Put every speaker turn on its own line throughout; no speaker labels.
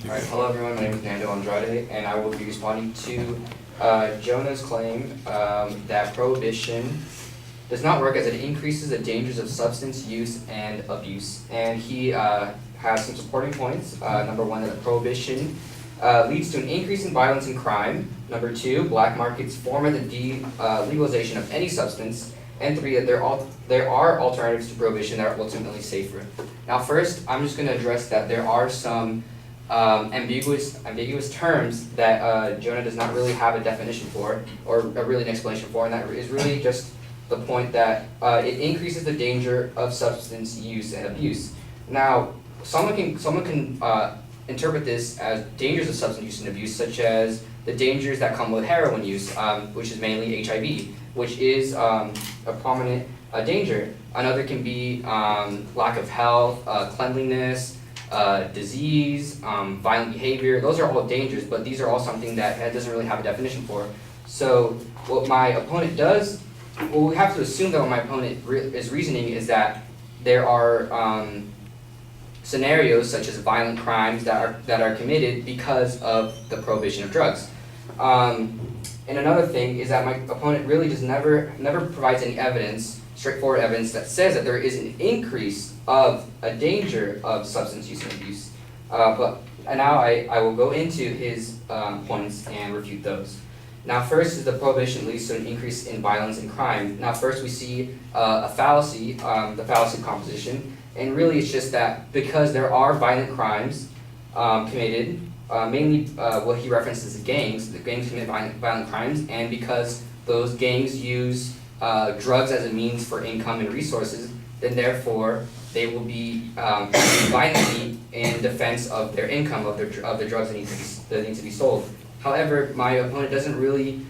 Alright, hello everyone, my name is Nando Refutation, and I will be responding to Jonah's claim that prohibition does not work as it increases the dangers of substance use and abuse. And he has some supporting points. Number one, that prohibition leads to an increase in violence and crime. Number two, black markets form at the legalization of any substance. And three, that there are alternatives to prohibition that are ultimately safer. Now first, I'm just going to address that there are some ambiguous terms that Jonah does not really have a definition for, or really an explanation for, and that is really just the point that it increases the danger of substance use and abuse. Now, someone can interpret this as dangers of substance use and abuse, such as the dangers that come with heroin use, which is mainly HIV, which is a prominent danger. Another can be lack of health, cleanliness, disease, violent behavior. Those are all dangers, but these are all something that doesn't really have a definition for. So what my opponent does, well, we have to assume that what my opponent is reasoning is that there are scenarios such as violent crimes that are committed because of the prohibition of drugs. And another thing is that my opponent really just never provides any evidence, straightforward evidence, that says that there is an increase of a danger of substance use and abuse. But now I will go into his points and refute those. Now first is the prohibition leads to an increase in violence and crime. Now first we see a fallacy, the fallacy of composition, and really it's just that because there are violent crimes committed, mainly what he references as gangs, the gangs commit violent crimes, and because those gangs use drugs as a means for income and resources, then therefore they will be violently in defense of their income, of the drugs that need to be sold. However, my opponent doesn't really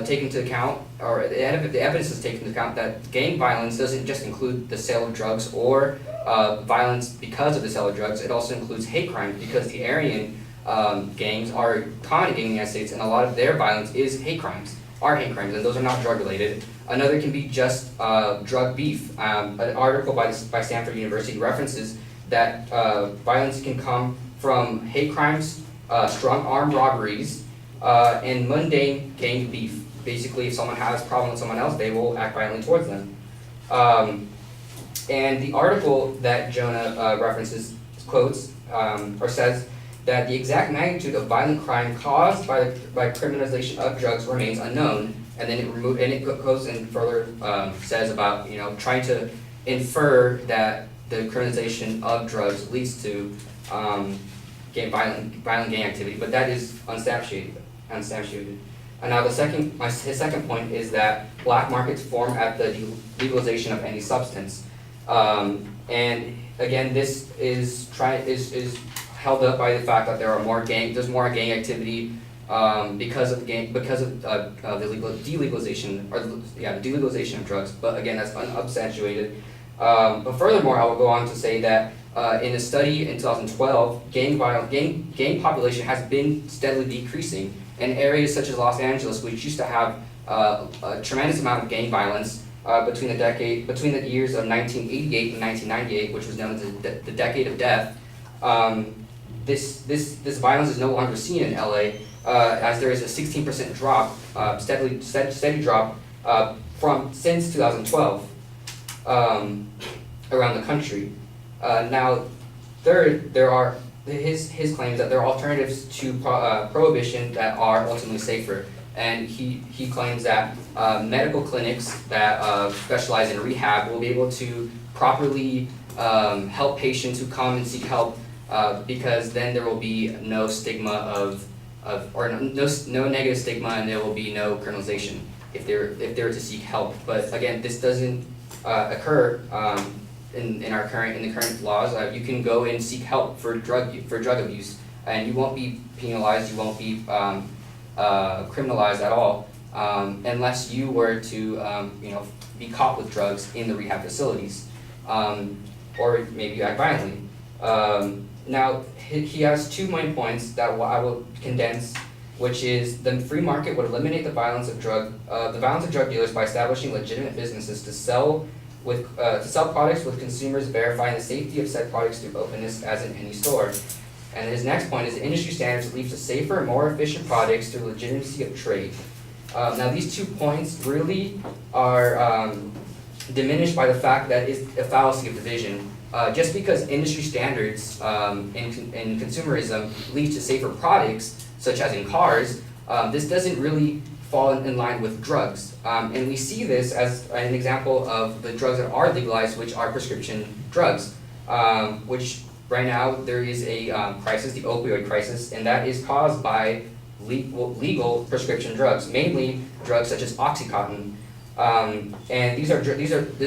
take into account, or the evidence is taken into account that gang violence doesn't just include the sale of drugs or violence because of the sale of drugs. It also includes hate crimes, because the Aryan gangs are common in the United States, and a lot of their violence is hate crimes, and those are not drug related. Another can be just drug beef. An article by Stanford University references that violence can come from hate crimes, strong arm robberies, and mundane gang beef. Basically, if someone has a problem with someone else, they will act violently towards them. And the article that Jonah references quotes or says that the exact magnitude of violent crime caused by criminalization of drugs remains unknown, and then it goes and further says about trying to infer that the criminalization of drugs leads to violent gang activity, but that is unsubstantiated. And now his second point is that black markets form at the legalization of any substance, and again this is held up by the fact that there's more gang activity because of the delegalization of drugs. But again, that's unsubstantiated. But furthermore, I will go on to say that in a study in 2012, gang population has been steadily decreasing in areas such as Los Angeles, which used to have a tremendous amount of gang violence between the years of 1988 and 1998, which was known as the decade of death. This violence is no longer seen in LA, as there is a 16% drop, steady drop since 2012 around the country. Now, third, there are his claims that there are alternatives to prohibition that are ultimately safer, and he claims that medical clinics that specialize in rehab will be able to properly help patients who come and seek help, because then there will be no stigma no negative stigma, and there will be no criminalization if they're to seek help. But again, this doesn't occur in the current laws. You can go and seek help for drug abuse, and you won't be penalized. You won't be criminalized at all, unless you were to be caught with drugs in the rehab facilities, or maybe you act violently. Now he has two main points that I will condense, which is the free market would eliminate the violence of drug dealers by establishing legitimate businesses to sell products with consumers verifying the safety of said products through openness as in any store. And his next point is industry standards lead to safer, more efficient products through legitimacy of trade. Now these 2 points really are diminished by the fact that it's a fallacy of division. Just because industry standards in consumerism lead to safer products, such as in cars, this doesn't really fall in line with drugs. And we see this as an example of the drugs that are legalized, which are prescription drugs, which right now there is a crisis, the opioid crisis, and that is caused by legal prescription drugs, mainly drugs such as Oxycontin. And this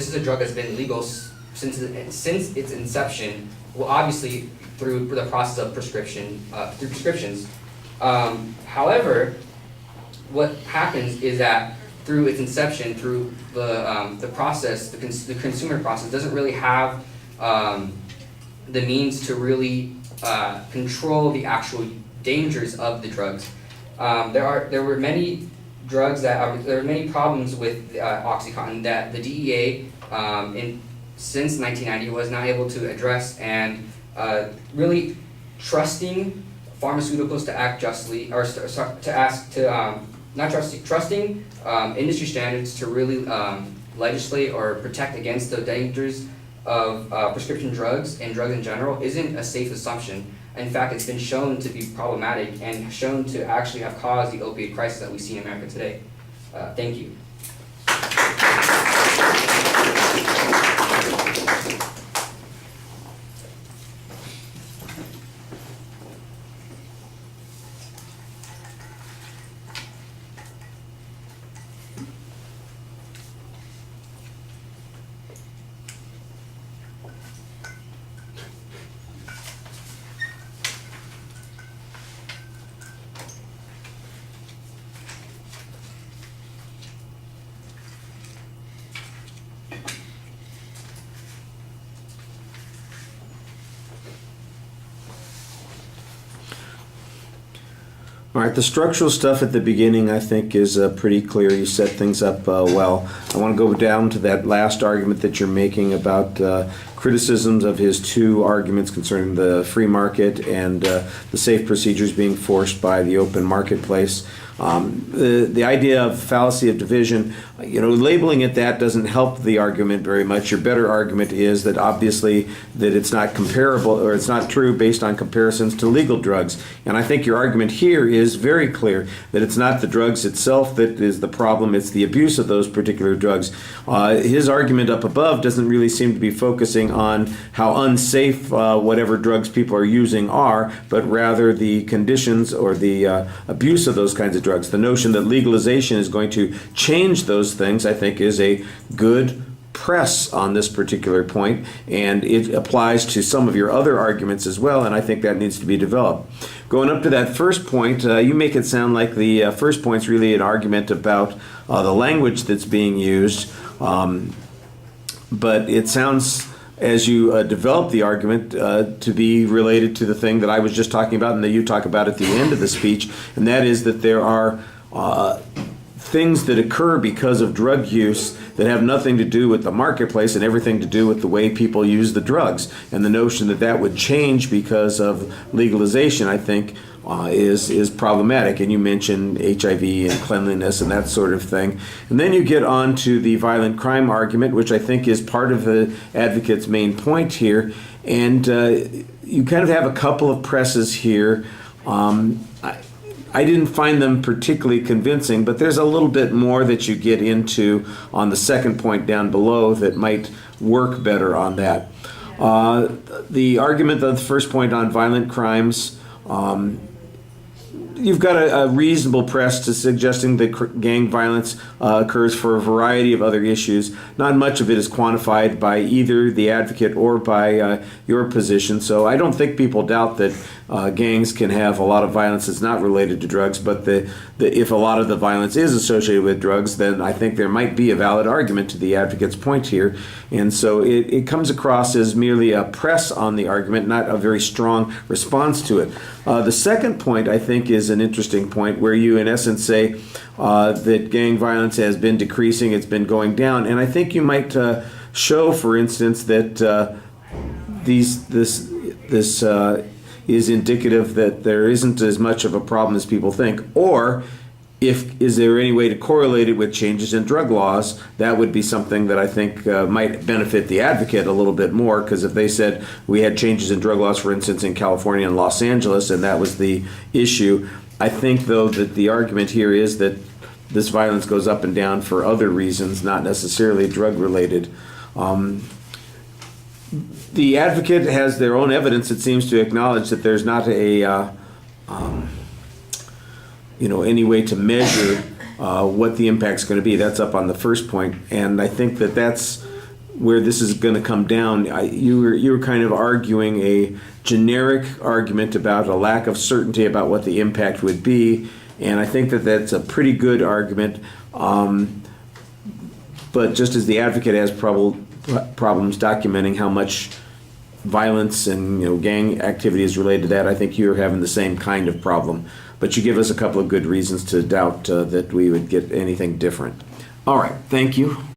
is a drug that's been legal since its inception. Well, obviously through the process of through prescriptions. However, what happens is that through its inception, through the process, the consumer process doesn't really have the means to really control the actual dangers of the drugs. There were many drugs there were many problems with Oxycontin that the DEA since 1990 was not able to address, and really trusting pharmaceuticals to act justly, or trusting industry standards to really legislate or protect against the dangers of prescription drugs and drugs in general isn't a safe assumption. In fact, it's been shown to be problematic and shown to actually have caused the opioid crisis that we see in America today. Thank you.
All right, the structural stuff at the beginning, I think, is pretty clear. You set things up well. I want to go down to that last argument that you're making about criticisms of his 2 arguments concerning the free market and the safe procedures being forced by the open marketplace. The idea of fallacy of division, labeling it that doesn't help the argument very much. Your better argument is that obviously that it's not comparable, or it's not true based on comparisons to legal drugs. And I think your argument here is very clear that it's not the drugs itself that is the problem, it's the abuse of those particular drugs. His argument up above doesn't really seem to be focusing on how unsafe whatever drugs people are using are, but rather the conditions or the abuse of those kinds of drugs. The notion that legalization is going to change those things, I think, is a good press on this particular point, and it applies to some of your other arguments as well, and I think that needs to be developed. Going up to that first point, you make it sound like the first point's really an argument about the language that's being used, but it sounds, as you develop the argument, to be related to the thing that I was just talking about and that you talk about at the end of the speech, and that is that there are things that occur because of drug use that have nothing to do with the marketplace and everything to do with the way people use the drugs. And the notion that that would change because of legalization, I think, is problematic. And you mentioned HIV and cleanliness and that sort of thing. And then you get on to the violent crime argument, which I think is part of the advocate's main point here. And you kind of have a couple of presses here. I didn't find them particularly convincing, but there's a little bit more that you get into on the second point down below that might work better on that. The argument on the first point on violent crimes, you've got a reasonable press to suggesting that gang violence occurs for a variety of other issues. Not much of it is quantified by either the advocate or by your position, so I don't think people doubt that gangs can have a lot of violence that's not related to drugs, but if a lot of the violence is associated with drugs, then I think there might be a valid argument to the advocate's point here. And so it comes across as merely a press on the argument, not a very strong response to it. The second point, I think, is an interesting point where you, in essence, say that gang violence has been decreasing, it's been going down. And I think you might show, for instance, that this is indicative that there isn't as much of a problem as people think? Or is there any way to correlate it with changes in drug laws? That would be something that I think might benefit the advocate a little bit more, because if they said we had changes in drug laws, for instance, in California and Los Angeles, and that was the issue, I think, though, that the argument here is that this violence goes up and down for other reasons, not necessarily drug-related. The advocate has their own evidence that seems to acknowledge that there's not any way to measure what the impact's going to be. That's up on the first point, and I think that that's where this is going to come down. You were kind of arguing a generic argument about a lack of certainty about what the impact would be, and I think that that's a pretty good argument. But just as the advocate has problems documenting how much violence and gang activity is related to that, I think you're having the same kind of problem. But you give us a couple of good reasons to doubt that we would get anything different. All right, thank you.